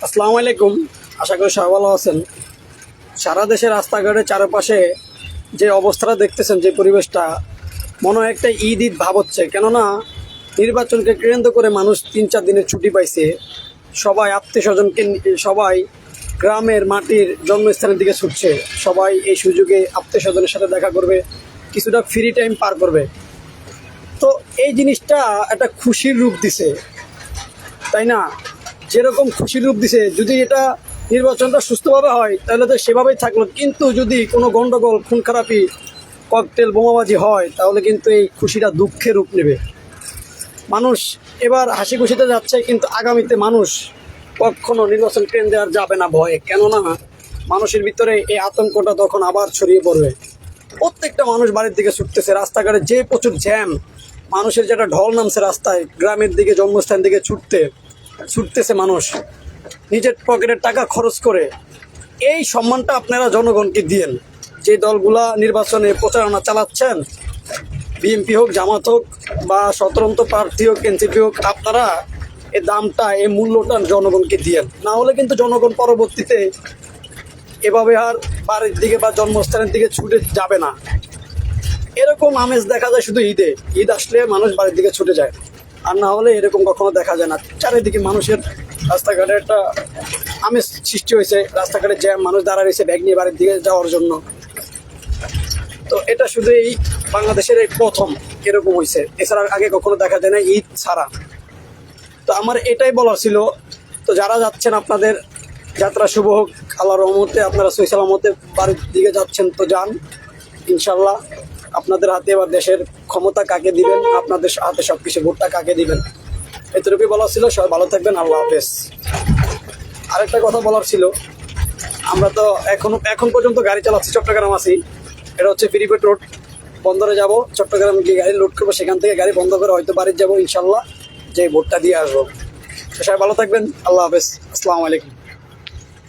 আসসালামু আলাইকুম। আশা করি সবাই ভালো আছেন। সারা দেশের রাস্তাঘাটের চারপাশে যে অবস্থাটা দেখতেছেন, যে পরিবেশটা, মনে হয় একটা ঈদ ঈদ ভাব হচ্ছে। কেননা নির্বাচনকে কেন্দ্র করে মানুষ 3-4 দিনের ছুটি পাইছে। সবাই আত্মীয় স্বজনকে সবাই গ্রামের মাটির জন্মস্থানের দিকে ছুটছে। সবাই এই সুযোগে আত্মীয় স্বজনের সাথে দেখা করবে, কিছুটা ফ্রি টাইম পার করবে। তো এই জিনিসটা একটা খুশির রূপ দিছে, তাই না? যেরকম খুশির রূপ দিছে, যদি এটা নির্বাচনটা সুস্থভাবে হয় তাহলে তো সেভাবেই থাকলো, কিন্তু যদি কোনো গন্ডগোল, খুন খারাপি, ককটেল বোমাবাজি হয় তাহলে কিন্তু এই খুশিটা দুঃখের রূপ নেবে। মানুষ এবার হাসি খুশিতে যাচ্ছে, কিন্তু আগামীতে মানুষ কখনো নির্বাচন কেন্দ্রে আর যাবে না ভয়ে। কেননা মানুষের ভিতরে এই আতঙ্কটা তখন আবার ছড়িয়ে পড়বে। প্রত্যেকটা মানুষ বাড়ির দিকে ছুটতেছে, রাস্তাঘাটে যে প্রচুর জ্যাম, মানুষের যেটা ঢল নামছে রাস্তায়, গ্রামের দিকে জন্মস্থান দিকে ছুটতেছে মানুষ নিজের পকেটের টাকা খরচ করে। এই সম্মানটা আপনারা জনগণকে দিয়েন। যে দলগুলা নির্বাচনে প্রচারণা চালাচ্ছেন, বিএনপি হোক, জামাত হোক, বা স্বতন্ত্র প্রার্থী হোক, এনসিপি হোক, আপনারা এই দামটা, এই মূল্যটা জনগণকে দিয়েন। না হলে কিন্তু জনগণ পরবর্তীতে এভাবে আর বাড়ির দিকে বা জন্মস্থানের দিকে ছুটে যাবে না। এরকম আমেজ দেখা যায় শুধু ঈদে। ঈদ আসলে মানুষ বাড়ির দিকে ছুটে যায়, আর না হলে এরকম কখনো দেখা যায় না। চারিদিকে মানুষের রাস্তাঘাটে একটা আমেজ সৃষ্টি হয়েছে, রাস্তাঘাটে জ্যাম, মানুষ দাঁড়া রয়েছে ব্যাগ নিয়ে বাড়ির দিকে যাওয়ার জন্য। তো এটা শুধু এই বাংলাদেশের এই প্রথম এরকম হয়েছে, এছাড়া আগে কখনো দেখা যায় না ঈদ ছাড়া। তো আমার এটাই বলার ছিল। তো যারা যাচ্ছেন, আপনাদের যাত্রা শুভ হোক, আল্লাহর রহমতে আপনারা সহি সালামতে বাড়ির দিকে যাচ্ছেন তো যান ইনশাল্লাহ। আপনাদের হাতে এবার দেশের ক্ষমতা কাকে দিবেন, আপনাদের হাতে সব কিছু, ভোটটা কাকে দিবেন, এতটুকুই বলার ছিল। সবাই ভালো থাকবেন, আল্লাহ হাফেজ। আরেকটা কথা বলার ছিল, আমরা তো এখন পর্যন্ত গাড়ি চালাচ্ছি, চট্টগ্রাম আছি। এটা হচ্ছে ফ্রিপেড রোড, বন্দরে যাব, চট্টগ্রাম গিয়ে গাড়ি লোড করবো, সেখান থেকে গাড়ি বন্ধ করে হয়তো বাড়ি যাবো ইনশাল্লাহ, যে ভোটটা দিয়ে আসবো। সবাই ভালো থাকবেন, আল্লাহ হাফেজ, আসসালামু আলাইকুম।